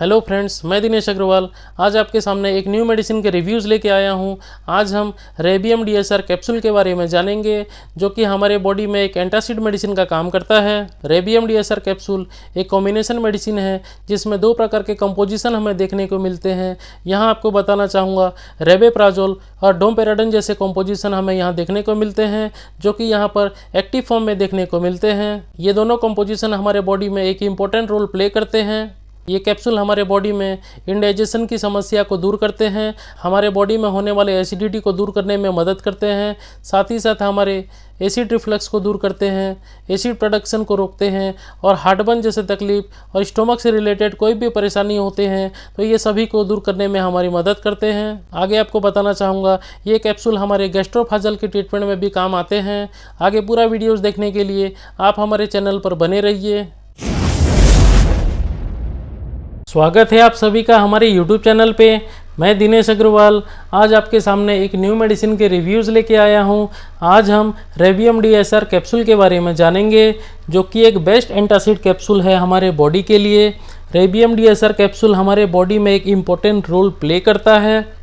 Hello friends, मैं दिनेश अग्रवाल आज आपके सामने एक न्यू मेडिसिन के रिव्यूज़ लेके आया हूं। आज हम रेबियम डीएसआर कैप्सूल के बारे में जानेंगे, जो कि हमारे बॉडी में एक एंटासिड मेडिसिन का काम करता है। रेबियम डीएसआर कैप्सूल एक कॉम्बिनेशन मेडिसिन है जिसमें दो प्रकार के कंपोजिशन हमें देखने को मिलते हैं। यहाँ आपको बताना चाहूँगा, रेबेप्राजोल और डोमपेराडोन जैसे कंपोजिशन हमें यहाँ देखने को मिलते हैं, जो कि यहाँ पर एक्टिव फॉर्म में देखने को मिलते हैं। ये दोनों कंपोजिशन हमारे बॉडी में एक इम्पोर्टेंट रोल प्ले करते हैं। ये कैप्सूल हमारे बॉडी में इंडाइजेशन की समस्या को दूर करते हैं, हमारे बॉडी में होने वाले एसिडिटी को दूर करने में मदद करते हैं, साथ ही साथ हमारे एसिड रिफ्लक्स को दूर करते हैं, एसिड प्रोडक्शन को रोकते हैं और हार्टबर्न जैसे तकलीफ और स्टोमक से रिलेटेड कोई भी परेशानी होते हैं तो ये सभी को दूर करने में हमारी मदद करते हैं। आगे आपको बताना चाहूँगा, ये कैप्सूल हमारे गैस्ट्रोफाजल के ट्रीटमेंट में भी काम आते हैं। आगे पूरा वीडियोज़ देखने के लिए आप हमारे चैनल पर बने रहिए। स्वागत है आप सभी का हमारे YouTube चैनल पे। मैं दिनेश अग्रवाल आज आपके सामने एक न्यू मेडिसिन के रिव्यूज़ लेके आया हूँ। आज हम रेबियम डीएसआर कैप्सूल के बारे में जानेंगे, जो कि एक बेस्ट एंटासिड कैप्सूल है हमारे बॉडी के लिए। रेबियम डीएसआर कैप्सूल हमारे बॉडी में एक इम्पोर्टेंट रोल प्ले करता है।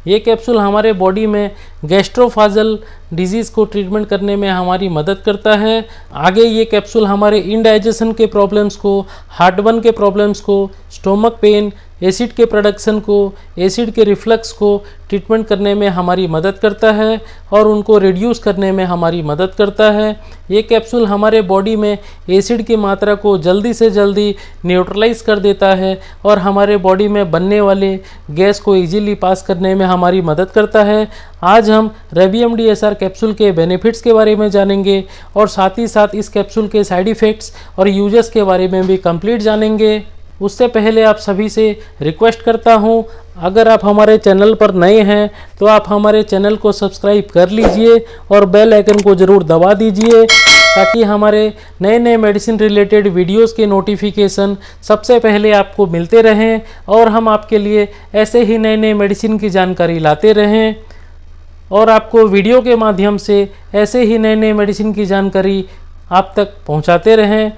ये कैप्सूल हमारे बॉडी में गैस्ट्रोफाजल डिजीज़ को ट्रीटमेंट करने में हमारी मदद करता है। आगे ये कैप्सूल हमारे इंडाइजेशन के प्रॉब्लम्स को, हार्टबर्न के प्रॉब्लम्स को, स्टोमक पेन, एसिड के प्रोडक्शन को, एसिड के रिफ्लक्स को ट्रीटमेंट करने में हमारी मदद करता है और उनको रिड्यूस करने में हमारी मदद करता है। ये कैप्सूल हमारे बॉडी में एसिड की मात्रा को जल्दी से जल्दी न्यूट्रलाइज कर देता है और हमारे बॉडी में बनने वाले गैस को इजीली पास करने में हमारी मदद करता है। आज हम रेबियम डीएसआर कैप्सूल के बेनिफिट्स के बारे में जानेंगे और साथ ही साथ इस कैप्सूल के साइड इफ़ेक्ट्स और यूजेस के बारे में भी कंप्लीट जानेंगे। उससे पहले आप सभी से रिक्वेस्ट करता हूं, अगर आप हमारे चैनल पर नए हैं तो आप हमारे चैनल को सब्सक्राइब कर लीजिए और बेल आइकन को ज़रूर दबा दीजिए, ताकि हमारे नए नए मेडिसिन रिलेटेड वीडियोस के नोटिफिकेशन सबसे पहले आपको मिलते रहें और हम आपके लिए ऐसे ही नए नए मेडिसिन की जानकारी लाते रहें और आपको वीडियो के माध्यम से ऐसे ही नए नए मेडिसिन की जानकारी आप तक पहुंचाते रहें।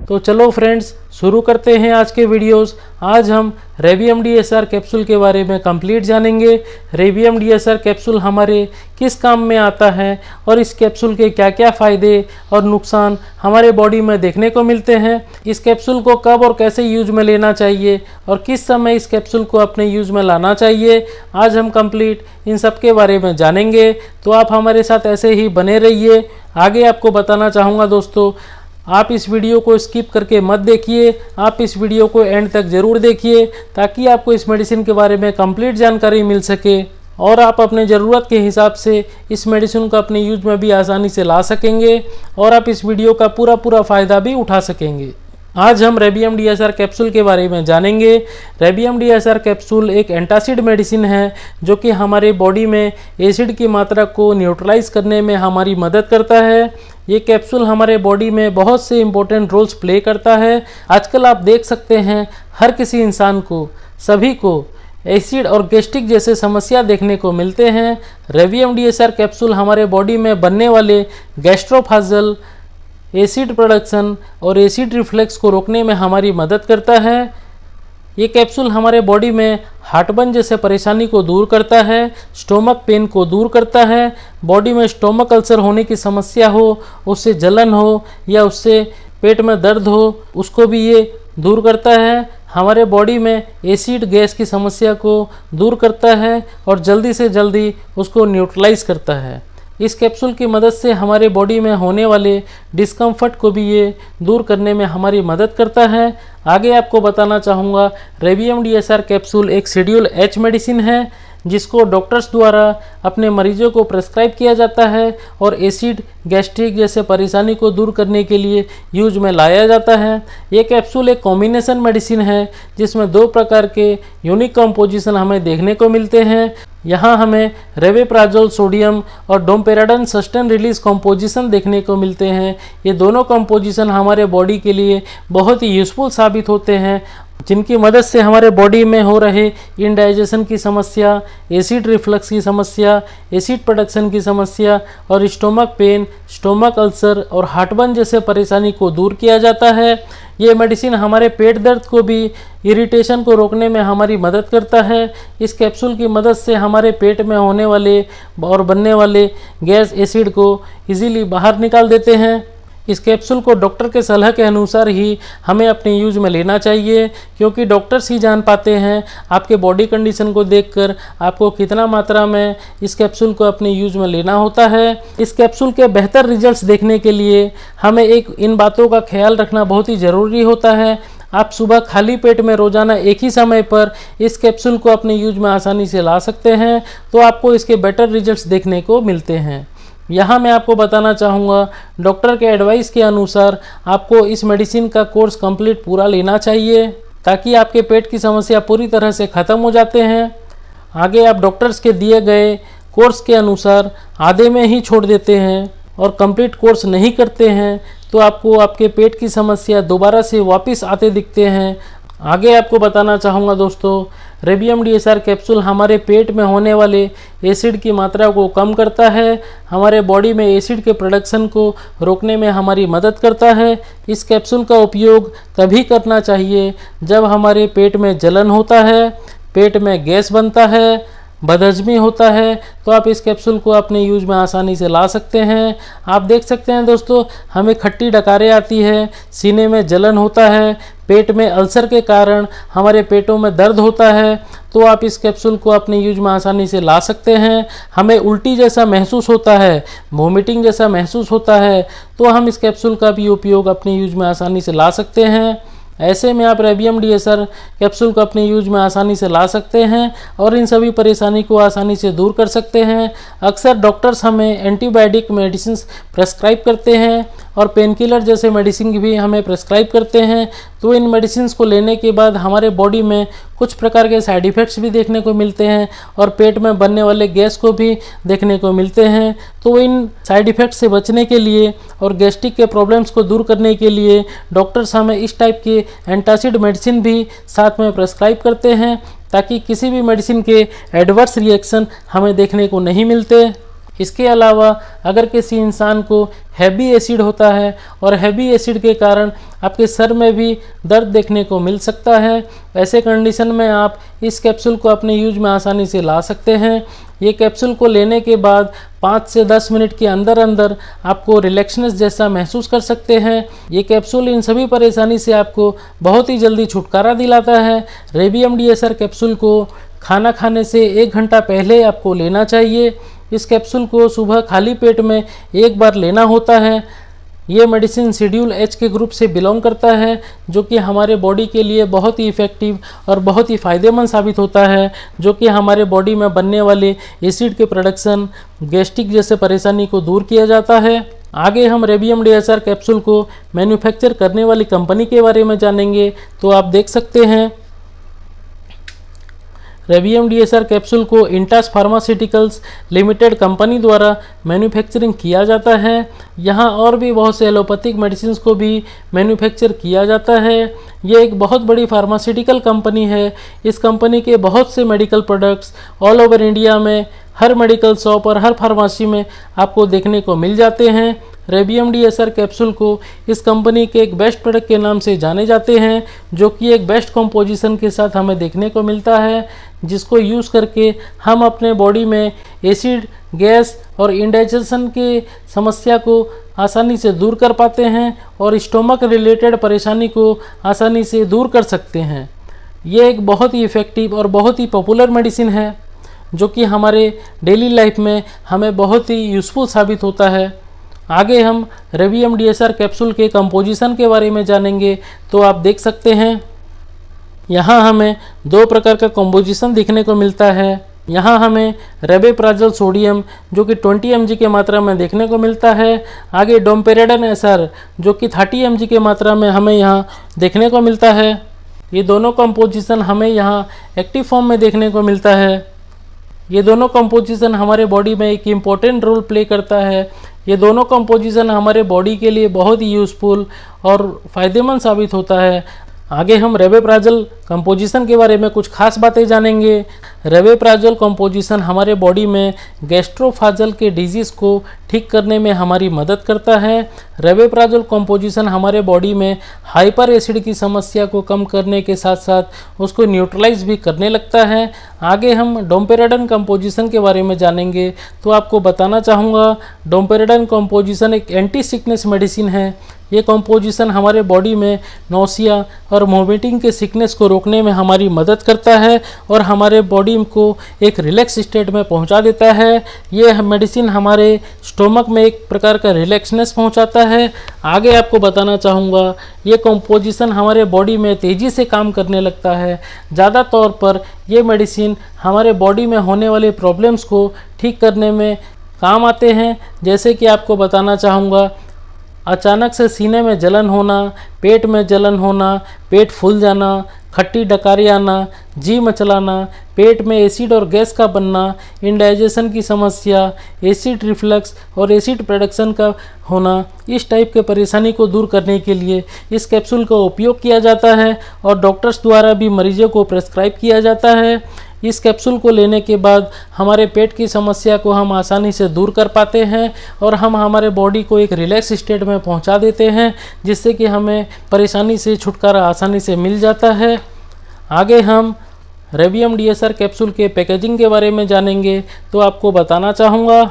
तो चलो फ्रेंड्स, शुरू करते हैं आज के वीडियोस। आज हम रेबियम डीएसआर कैप्सूल के बारे में कंप्लीट जानेंगे। रेबियम डीएसआर कैप्सूल हमारे किस काम में आता है और इस कैप्सूल के क्या क्या फ़ायदे और नुकसान हमारे बॉडी में देखने को मिलते हैं। इस कैप्सूल को कब और कैसे यूज में लेना चाहिए और किस समय इस कैप्सूल को अपने यूज में लाना चाहिए, आज हम कंप्लीट इन सब के बारे में जानेंगे। तो आप हमारे साथ ऐसे ही बने रहिए। आगे आपको बताना चाहूँगा दोस्तों, आप इस वीडियो को स्किप करके मत देखिए, आप इस वीडियो को एंड तक ज़रूर देखिए, ताकि आपको इस मेडिसिन के बारे में कंप्लीट जानकारी मिल सके और आप अपने ज़रूरत के हिसाब से इस मेडिसिन को अपने यूज में भी आसानी से ला सकेंगे और आप इस वीडियो का पूरा फ़ायदा भी उठा सकेंगे। आज हम रेबियम डीएसआर कैप्सूल के बारे में जानेंगे। रेबियम डीएसआर कैप्सूल एक एंटासिड मेडिसिन है, जो कि हमारे बॉडी में एसिड की मात्रा को न्यूट्रलाइज करने में हमारी मदद करता है। ये कैप्सूल हमारे बॉडी में बहुत से इंपॉर्टेंट रोल्स प्ले करता है। आजकल आप देख सकते हैं, हर किसी इंसान को, सभी को एसिड और गैस्ट्रिक जैसे समस्या देखने को मिलते हैं। रेबियम डीएसआर कैप्सूल हमारे बॉडी में बनने वाले गैस्ट्रोफाजल, एसिड प्रोडक्शन और एसिड रिफ्लक्स को रोकने में हमारी मदद करता है। ये कैप्सूल हमारे बॉडी में हार्टबर्न जैसे परेशानी को दूर करता है, स्टोमक पेन को दूर करता है, बॉडी में स्टोमक अल्सर होने की समस्या हो, उससे जलन हो या उससे पेट में दर्द हो, उसको भी ये दूर करता है। हमारे बॉडी में एसिड गैस की समस्या को दूर करता है और जल्दी से जल्दी उसको न्यूट्रलाइज करता है। इस कैप्सूल की मदद से हमारे बॉडी में होने वाले डिस्कम्फर्ट को भी ये दूर करने में हमारी मदद करता है। आगे आपको बताना चाहूँगा, रेबियम डीएसआर कैप्सूल एक शेड्यूल एच मेडिसिन है, जिसको डॉक्टर्स द्वारा अपने मरीजों को प्रेस्क्राइब किया जाता है और एसिड, गैस्ट्रिक जैसे परेशानी को दूर करने के लिए यूज में लाया जाता है। ये कैप्सूल एक कॉम्बिनेशन मेडिसिन है, जिसमें दो प्रकार के यूनिक कंपोजिशन हमें देखने को मिलते हैं। यहाँ हमें रेबेप्राजोल सोडियम और डोमपेराडोन सस्टेन रिलीज कंपोजिशन देखने को मिलते हैं। ये दोनों कंपोजिशन हमारे बॉडी के लिए बहुत ही यूज़फुल साबित होते हैं जिनकी मदद से हमारे बॉडी में हो रहे इनडाइजेशन की समस्या, एसिड रिफ्लक्स की समस्या, एसिड प्रोडक्शन की समस्या और स्टोमक पेन, स्टोमक अल्सर और हार्टबर्न जैसे परेशानी को दूर किया जाता है। ये मेडिसिन हमारे पेट दर्द को भी, इरिटेशन को रोकने में हमारी मदद करता है। इस कैप्सूल की मदद से हमारे पेट में होने वाले और बनने वाले गैस एसिड को इजीली बाहर निकाल देते हैं। इस कैप्सूल को डॉक्टर के सलाह के अनुसार ही हमें अपने यूज में लेना चाहिए, क्योंकि डॉक्टर्स ही जान पाते हैं आपके बॉडी कंडीशन को देखकर आपको कितना मात्रा में इस कैप्सूल को अपने यूज में लेना होता है। इस कैप्सूल के बेहतर रिजल्ट्स देखने के लिए हमें इन बातों का ख्याल रखना बहुत ही ज़रूरी होता है। आप सुबह खाली पेट में रोज़ाना एक ही समय पर इस कैप्सूल को अपने यूज में आसानी से ला सकते हैं, तो आपको इसके बेटर रिजल्ट्स देखने को मिलते हैं। यहाँ मैं आपको बताना चाहूँगा, डॉक्टर के एडवाइस के अनुसार आपको इस मेडिसिन का कोर्स कंप्लीट पूरा लेना चाहिए, ताकि आपके पेट की समस्या पूरी तरह से ख़त्म हो जाते हैं। आगे आप डॉक्टर्स के दिए गए कोर्स के अनुसार आधे में ही छोड़ देते हैं और कंप्लीट कोर्स नहीं करते हैं, तो आपको आपके पेट की समस्या दोबारा से वापस आते दिखते हैं। आगे आपको बताना चाहूँगा दोस्तों, रेबियम DSR कैप्सूल हमारे पेट में होने वाले एसिड की मात्रा को कम करता है, हमारे बॉडी में एसिड के प्रोडक्शन को रोकने में हमारी मदद करता है। इस कैप्सूल का उपयोग तभी करना चाहिए जब हमारे पेट में जलन होता है, पेट में गैस बनता है, बदहजमी होता है, तो आप इस कैप्सूल को अपने यूज में आसानी से ला सकते हैं। आप देख सकते हैं दोस्तों, हमें खट्टी डकारें आती है, सीने में जलन होता है, पेट में अल्सर के कारण हमारे पेटों में दर्द होता है, तो आप इस कैप्सूल को अपने यूज में आसानी से ला सकते हैं। हमें उल्टी जैसा महसूस होता है, वोमिटिंग जैसा महसूस होता है, तो हम इस कैप्सूल का भी उपयोग अपने यूज में आसानी से ला सकते हैं। ऐसे में आप रेबियम DSR कैप्सूल को अपने यूज में आसानी से ला सकते हैं और इन सभी परेशानी को आसानी से दूर कर सकते हैं। अक्सर डॉक्टर्स हमें एंटीबायोटिक मेडिसिन प्रेस्क्राइब करते हैं और पेन किलर जैसे मेडिसिन भी हमें प्रेस्क्राइब करते हैं, तो इन मेडिसिन को लेने के बाद हमारे बॉडी में कुछ प्रकार के साइड इफ़ेक्ट्स भी देखने को मिलते हैं और पेट में बनने वाले गैस को भी देखने को मिलते हैं। तो इन साइड इफ़ेक्ट्स से बचने के लिए और गैस्ट्रिक के प्रॉब्लम्स को दूर करने के लिए डॉक्टर्स हमें इस टाइप के एंटासिड मेडिसिन भी साथ में प्रेस्क्राइब करते हैं, ताकि किसी भी मेडिसिन के एडवर्स रिएक्शन हमें देखने को नहीं मिलते। इसके अलावा अगर किसी इंसान को हैवी एसिड होता है और हैवी एसिड के कारण आपके सर में भी दर्द देखने को मिल सकता है, ऐसे कंडीशन में आप इस कैप्सूल को अपने यूज में आसानी से ला सकते हैं। ये कैप्सूल को लेने के बाद 5 से 10 मिनट के अंदर अंदर आपको रिलैक्सनेस जैसा महसूस कर सकते हैं। ये कैप्सूल इन सभी परेशानी से आपको बहुत ही जल्दी छुटकारा दिलाता है। रेबियम DSR कैप्सूल को खाना खाने से 1 घंटा पहले आपको लेना चाहिए। इस कैप्सूल को सुबह खाली पेट में एक बार लेना होता है। ये मेडिसिन शेड्यूल H के ग्रुप से बिलोंग करता है, जो कि हमारे बॉडी के लिए बहुत ही इफ़ेक्टिव और बहुत ही फ़ायदेमंद साबित होता है, जो कि हमारे बॉडी में बनने वाले एसिड के प्रोडक्शन, गैस्ट्रिक जैसे परेशानी को दूर किया जाता है। आगे हम रेबियम DSR कैप्सूल को मैन्युफैक्चर करने वाली कंपनी के बारे में जानेंगे। तो आप देख सकते हैं, रेबियम DSR कैप्सूल को इंटास फार्मास्यूटिकल्स लिमिटेड कंपनी द्वारा मैन्युफैक्चरिंग किया जाता है। यहाँ और भी बहुत से एलोपैथिक मेडिसिन को भी मैन्युफैक्चर किया जाता है। ये एक बहुत बड़ी फार्मास्यूटिकल कंपनी है। इस कंपनी के बहुत से medical products all over India में हर मेडिकल शॉप और हर फार्मेसी में आपको देखने को मिल जाते हैं। रेबियम DSR कैप्सूल को इस कंपनी के एक बेस्ट प्रोडक्ट के नाम से जाने जाते हैं, जो कि एक बेस्ट कंपोजिशन के साथ हमें देखने को मिलता है, जिसको यूज़ करके हम अपने बॉडी में एसिड, गैस और इंडाइजेशन के समस्या को आसानी से दूर कर पाते हैं और स्टोमक रिलेटेड परेशानी को आसानी से दूर कर सकते हैं। ये एक बहुत ही इफ़ेक्टिव और बहुत ही पॉपुलर मेडिसिन है, जो कि हमारे डेली लाइफ में हमें बहुत ही यूज़फुल साबित होता है। आगे हम रेबियम DSR कैप्सूल के कंपोजिशन के बारे में जानेंगे। तो आप देख सकते हैं, यहाँ हमें 2 प्रकार का कंपोजिशन दिखने को मिलता है। यहाँ हमें रेबेप्राजोल सोडियम जो कि 20 mg के मात्रा में देखने को मिलता है। आगे डोम्पेरेडन SR जो कि 30 mg के मात्रा में हमें यहाँ देखने को मिलता है। ये दोनों कंपोजिशन हमें यहाँ एक्टिव फॉर्म में देखने को मिलता है। ये दोनों कंपोजिशन हमारे बॉडी में एक इम्पोर्टेंट रोल प्ले करता है। ये दोनों कंपोजिशन हमारे बॉडी के लिए बहुत ही यूज़फुल और फ़ायदेमंद साबित होता है। आगे हम रेबेप्राजोल कंपोजिशन के बारे में कुछ खास बातें जानेंगे। रेबेप्राजोल कंपोजिशन हमारे बॉडी में गैस्ट्रोफाजल के डिजीज़ को ठीक करने में हमारी मदद करता है। रेबेप्राजोल कंपोजिशन हमारे बॉडी में हाइपर एसिड की समस्या को कम करने के साथ साथ उसको न्यूट्रलाइज भी करने लगता है। आगे हम डोम्पेराडोन कंपोजिशन के बारे में जानेंगे। तो आपको बताना चाहूँगा, डोम्पेराडोन कंपोजिशन एक एंटी सिकनेस मेडिसिन है। ये कंपोजिशन हमारे बॉडी में नौसिया और वोमिटिंग के सिकनेस को रोकने में हमारी मदद करता है और हमारे बॉडी को एक रिलैक्स स्टेट में पहुंचा देता है। ये मेडिसिन हमारे स्टोमक में एक प्रकार का रिलैक्सनेस पहुंचाता है। आगे आपको बताना चाहूँगा, ये कंपोजिशन हमारे बॉडी में तेज़ी से काम करने लगता है। ज़्यादा तौर पर ये मेडिसिन हमारे बॉडी में होने वाले प्रॉब्लम्स को ठीक करने में काम आते हैं। जैसे कि आपको बताना चाहूँगा, अचानक से सीने में जलन होना, पेट में जलन होना, पेट फूल जाना, खट्टी डकारी आना, जी मचलाना, पेट में एसिड और गैस का बनना, इंडाइजेशन की समस्या, एसिड रिफ्लक्स और एसिड प्रोडक्शन का होना, इस टाइप के परेशानी को दूर करने के लिए इस कैप्सूल का उपयोग किया जाता है और डॉक्टर्स द्वारा भी मरीजों को प्रेस्क्राइब किया जाता है। इस कैप्सूल को लेने के बाद हमारे पेट की समस्या को हम आसानी से दूर कर पाते हैं और हम हमारे बॉडी को एक रिलैक्स स्टेट में पहुंचा देते हैं, जिससे कि हमें परेशानी से छुटकारा आसानी से मिल जाता है। आगे हम रेबियम DSR कैप्सूल के पैकेजिंग के बारे में जानेंगे। तो आपको बताना चाहूँगा,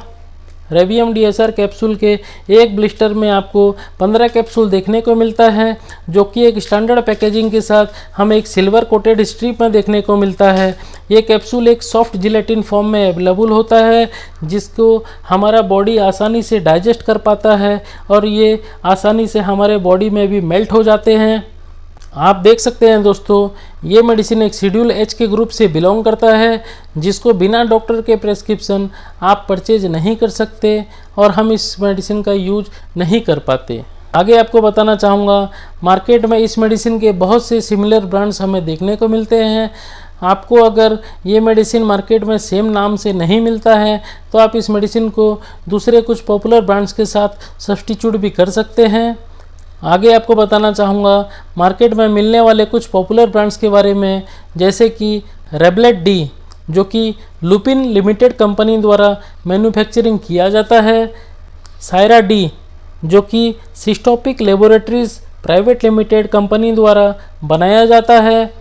रेबियम DSR कैप्सूल के एक ब्लिस्टर में आपको 15 कैप्सूल देखने को मिलता है, जो कि एक स्टैंडर्ड पैकेजिंग के साथ हमें एक सिल्वर कोटेड स्ट्रिप में देखने को मिलता है। ये कैप्सूल एक सॉफ्ट जिलेटिन फॉर्म में अवेलेबल होता है, जिसको हमारा बॉडी आसानी से डाइजेस्ट कर पाता है और ये आसानी से हमारे बॉडी में भी मेल्ट हो जाते हैं। आप देख सकते हैं दोस्तों, ये मेडिसिन एक शेड्यूल H के ग्रुप से बिलोंग करता है, जिसको बिना डॉक्टर के प्रेस्क्रिप्शन आप परचेज नहीं कर सकते और हम इस मेडिसिन का यूज नहीं कर पाते। आगे आपको बताना चाहूँगा, मार्केट में इस मेडिसिन के बहुत से सिमिलर ब्रांड्स हमें देखने को मिलते हैं। आपको अगर ये मेडिसिन मार्केट में सेम नाम से नहीं मिलता है तो आप इस मेडिसिन को दूसरे कुछ पॉपुलर ब्रांड्स के साथ सब्स्टिट्यूट भी कर सकते हैं। आगे आपको बताना चाहूँगा, मार्केट में मिलने वाले कुछ पॉपुलर ब्रांड्स के बारे में, जैसे कि रेबलेट डी, जो कि लुपिन लिमिटेड कंपनी द्वारा मैन्युफैक्चरिंग किया जाता है, सायरा डी, जो कि सिस्टोपिक लेबोरेटरीज प्राइवेट लिमिटेड कंपनी द्वारा बनाया जाता है।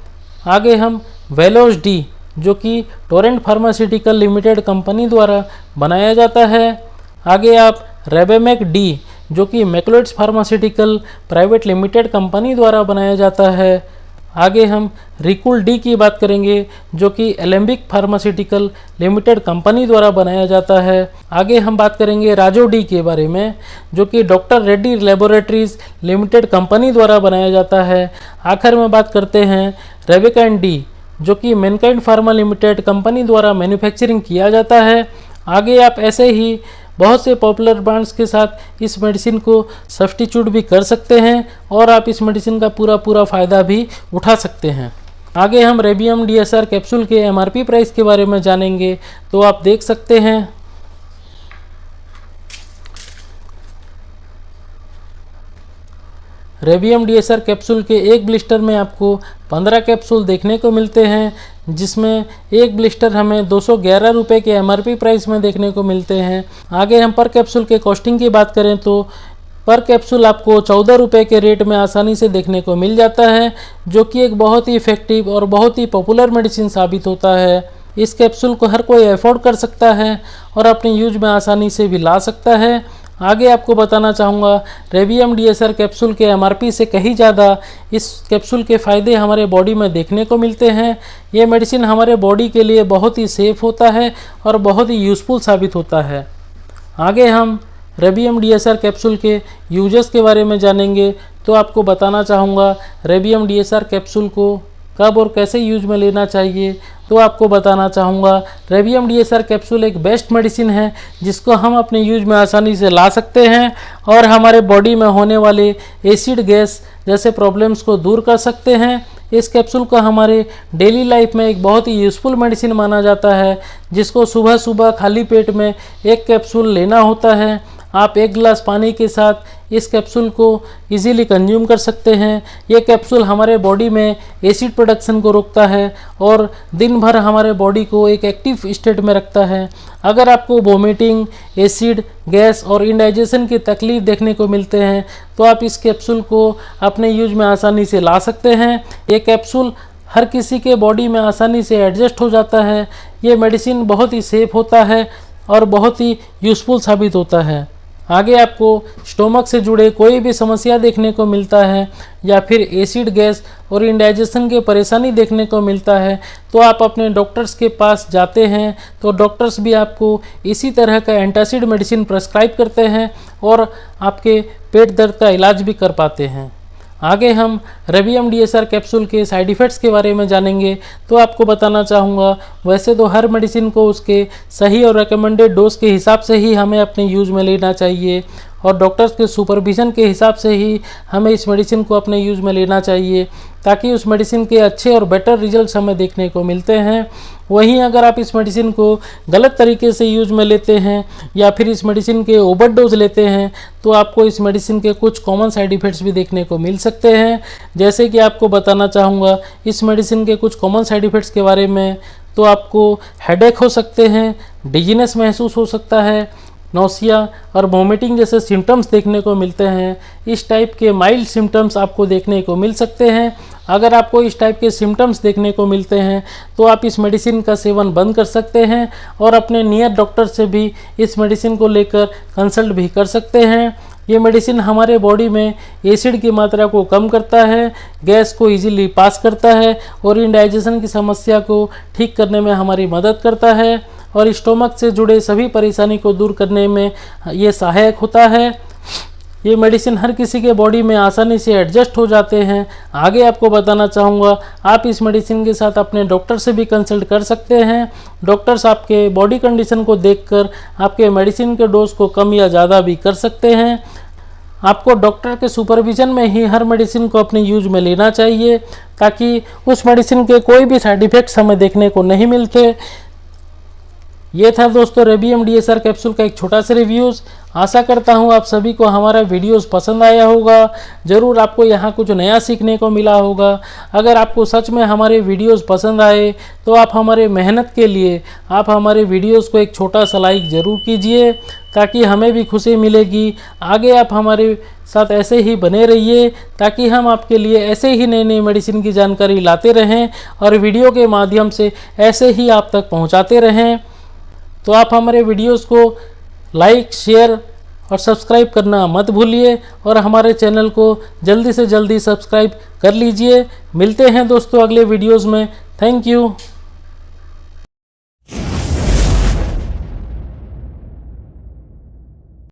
आगे हम वेलोस डी, जो कि टोरेंट फार्मास्यूटिकल लिमिटेड कंपनी द्वारा बनाया जाता है। आगे आप रेबेमेक डी, जो कि मैक्लोइड्स फार्मास्यूटिकल प्राइवेट लिमिटेड कंपनी द्वारा बनाया जाता है। आगे हम रिकुल डी की बात करेंगे, जो कि एलेम्बिक फार्मास्यूटिकल लिमिटेड कंपनी द्वारा बनाया जाता है। आगे हम बात करेंगे राजो डी के बारे में, जो कि doctor Reddy laboratories limited company द्वारा बनाया जाता है। आखिर में बात करते हैं रेवेकाइन डी, जो कि मैनकाइंड फार्मा लिमिटेड कंपनी द्वारा मैन्युफैक्चरिंग किया जाता है। आगे आप ऐसे ही बहुत से पॉपुलर ब्रांड्स के साथ इस मेडिसिन को सब्स्टिट्यूट भी कर सकते हैं और आप इस मेडिसिन का पूरा फ़ायदा भी उठा सकते हैं। आगे हम रेबियम DSR कैप्सूल के MRP प्राइस के बारे में जानेंगे। तो आप देख सकते हैं, रेबियम DSR कैप्सूल के एक ब्लिस्टर में आपको 15 कैप्सूल देखने को मिलते हैं, जिसमें एक ब्लिस्टर हमें 211 रुपये के MRP प्राइस में देखने को मिलते हैं। आगे हम पर कैप्सूल के कॉस्टिंग की बात करें तो पर कैप्सूल आपको 14 रुपये के रेट में आसानी से देखने को मिल जाता है, जो कि एक बहुत ही इफ़ेक्टिव और बहुत ही पॉपुलर मेडिसिन साबित होता है। इस कैप्सूल को हर कोई अफोर्ड कर सकता है और अपने यूज में आसानी से भी ला सकता है। आगे आपको बताना चाहूँगा, रेबियम DSR कैप्सूल के MRP से कहीं ज़्यादा इस कैप्सूल के फ़ायदे हमारे बॉडी में देखने को मिलते हैं। ये मेडिसिन हमारे बॉडी के लिए बहुत ही सेफ़ होता है और बहुत ही यूज़फुल साबित होता है। आगे हम रेबियम DSR कैप्सूल के यूजेस के बारे में जानेंगे। तो आपको बताना चाहूँगा, रेबियम DSR कैप्सूल को कब और कैसे यूज में लेना चाहिए। तो आपको बताना चाहूँगा, रेबियम DSR कैप्सूल एक बेस्ट मेडिसिन है, जिसको हम अपने यूज में आसानी से ला सकते हैं और हमारे बॉडी में होने वाले एसिड गैस जैसे प्रॉब्लम्स को दूर कर सकते हैं। इस कैप्सूल को हमारे डेली लाइफ में एक बहुत ही यूज़फुल मेडिसिन माना जाता है, जिसको सुबह सुबह खाली पेट में एक कैप्सूल लेना होता है। आप एक गिलास पानी के साथ इस कैप्सूल को इजीली कंज्यूम कर सकते हैं। ये कैप्सूल हमारे बॉडी में एसिड प्रोडक्शन को रोकता है और दिन भर हमारे बॉडी को एक एक्टिव स्टेट में रखता है। अगर आपको वोमिटिंग, एसिड, गैस और इंडाइजेशन की तकलीफ देखने को मिलते हैं तो आप इस कैप्सूल को अपने यूज में आसानी से ला सकते हैं। ये कैप्सूल हर किसी के बॉडी में आसानी से एडजस्ट हो जाता है। ये मेडिसिन बहुत ही सेफ होता है और बहुत ही यूज़फुल साबित होता है। आगे आपको स्टोमक से जुड़े कोई भी समस्या देखने को मिलता है या फिर एसिड, गैस और इंडाइजेशन की परेशानी देखने को मिलता है तो आप अपने डॉक्टर्स के पास जाते हैं तो डॉक्टर्स भी आपको इसी तरह का एंटासिड मेडिसिन प्रेस्क्राइब करते हैं और आपके पेट दर्द का इलाज भी कर पाते हैं। आगे हम रेबियम DSR कैप्सूल के साइड इफ़ेक्ट्स के बारे में जानेंगे। तो आपको बताना चाहूँगा, वैसे तो हर मेडिसिन को उसके सही और रिकमेंडेड डोज के हिसाब से ही हमें अपने यूज़ में लेना चाहिए और डॉक्टर्स के सुपरविज़न के हिसाब से ही हमें इस मेडिसिन को अपने यूज़ में लेना चाहिए ताकि उस मेडिसिन के अच्छे और बेटर रिजल्ट्स हमें देखने को मिलते हैं। वहीं अगर आप इस मेडिसिन को गलत तरीके से यूज में लेते हैं या फिर इस मेडिसिन के ओवरडोज लेते हैं तो आपको इस मेडिसिन के कुछ कॉमन साइड इफ़ेक्ट्स भी देखने को मिल सकते हैं। जैसे कि आपको बताना चाहूँगा इस मेडिसिन के कुछ कॉमन साइड इफ़ेक्ट्स के बारे में, तो आपको हेडेक हो सकते हैं, डिजीनेस महसूस हो सकता है, नौसिया और वोमिटिंग जैसे सिम्टम्स देखने को मिलते हैं। इस टाइप के माइल्ड सिम्टम्स आपको देखने को मिल सकते हैं। अगर आपको इस टाइप के सिम्टम्स देखने को मिलते हैं तो आप इस मेडिसिन का सेवन बंद कर सकते हैं और अपने नियर डॉक्टर से भी इस मेडिसिन को लेकर कंसल्ट भी कर सकते हैं। ये मेडिसिन हमारे बॉडी में एसिड की मात्रा को कम करता है, गैस को इजीली पास करता है और इंडाइजेशन की समस्या को ठीक करने में हमारी मदद करता है और स्टोमक से जुड़े सभी परेशानी को दूर करने में ये सहायक होता है। ये मेडिसिन हर किसी के बॉडी में आसानी से एडजस्ट हो जाते हैं। आगे आपको बताना चाहूँगा, आप इस मेडिसिन के साथ अपने डॉक्टर से भी कंसल्ट कर सकते हैं। डॉक्टर्स आपके बॉडी कंडीशन को देखकर आपके मेडिसिन के डोज को कम या ज़्यादा भी कर सकते हैं। आपको डॉक्टर के सुपरविज़न में ही हर मेडिसिन को अपने यूज में लेना चाहिए ताकि उस मेडिसिन के कोई भी साइड इफ़ेक्ट्स हमें देखने को नहीं मिलते। ये था दोस्तों रेबियम DSR कैप्सूल का एक छोटा सा रिव्यूज़। आशा करता हूँ आप सभी को हमारा वीडियोस पसंद आया होगा। ज़रूर आपको यहाँ कुछ नया सीखने को मिला होगा। अगर आपको सच में हमारे वीडियोस पसंद आए तो आप हमारे मेहनत के लिए आप हमारे वीडियोस को एक छोटा सा लाइक ज़रूर कीजिए ताकि हमें भी खुशी मिलेगी। आगे आप हमारे साथ ऐसे ही बने रहिए ताकि हम आपके लिए ऐसे ही नई नई मेडिसिन की जानकारी लाते रहें और वीडियो के माध्यम से ऐसे ही आप तक पहुँचाते रहें। तो आप हमारे वीडियोस को लाइक, शेयर और सब्सक्राइब करना मत भूलिए और हमारे चैनल को जल्दी से जल्दी सब्सक्राइब कर लीजिए। मिलते हैं दोस्तों अगले वीडियोस में। Thank you.